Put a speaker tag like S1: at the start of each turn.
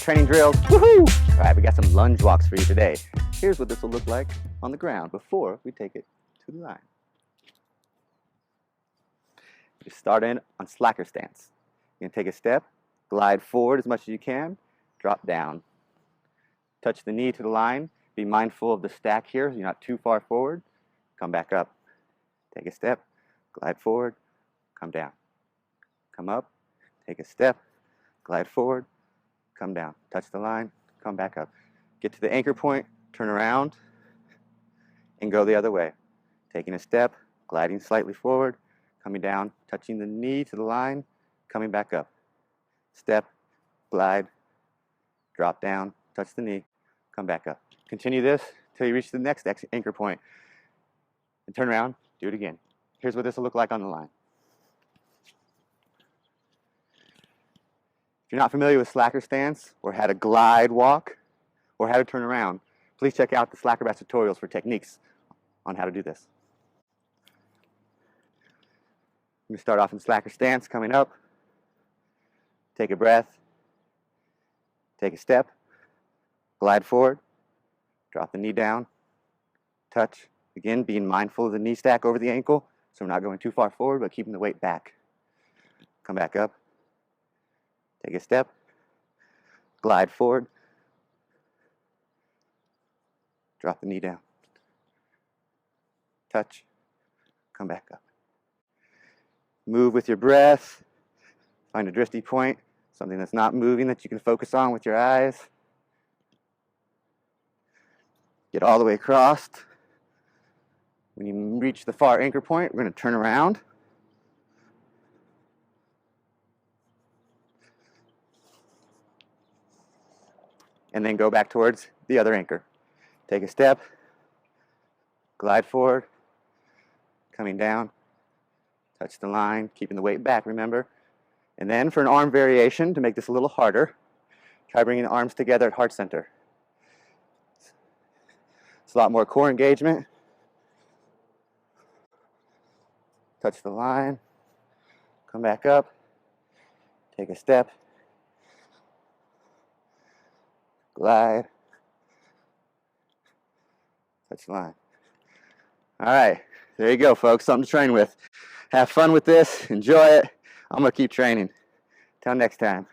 S1: training drills. Woohoo! All right, we got some lunge walks for you today. Here's what this will look like on the ground before we take it to the line. You start in on slacker stance. You're going to take a step, glide forward as much as you can, drop down. Touch the knee to the line. Be mindful of the stack here so you're not too far forward. Come back up. Take a step, glide forward, come down. Come up, take a step, glide forward, come down. Touch the line, come back up. Get to the anchor point, turn around, and go the other way. Taking a step, gliding slightly forward, coming down, touching the knee to the line, coming back up. Step, glide, drop down, touch the knee, come back up. Continue this until you reach the next anchor point. And turn around, do it again. Here's what this will look like on the line. If you're not familiar with slacker stance, or how to glide walk, or how to turn around, please check out the SLACKROBATS tutorials for techniques on how to do this. I'm going to start off in slacker stance, coming up. Take a breath. Take a step. Glide forward. Drop the knee down. Touch. Again, being mindful of the knee stack over the ankle, so we're not going too far forward, but keeping the weight back. Come back up. Take a step. Glide forward. Drop the knee down. Touch. Come back up. Move with your breath. Find a drifty point, something that's not moving that you can focus on with your eyes. Get all the way across. When you reach the far anchor point, we're going to turn around. And then go back towards the other anchor. Take a step, glide forward, coming down, touch the line, keeping the weight back, remember. And then for an arm variation, to make this a little harder, try bringing the arms together at heart center. It's a lot more core engagement. Touch the line, come back up, take a step, glide, touch the line. All right, there you go, folks. Something to train with. Have fun with this, enjoy it. I'm going to keep training. Till next time.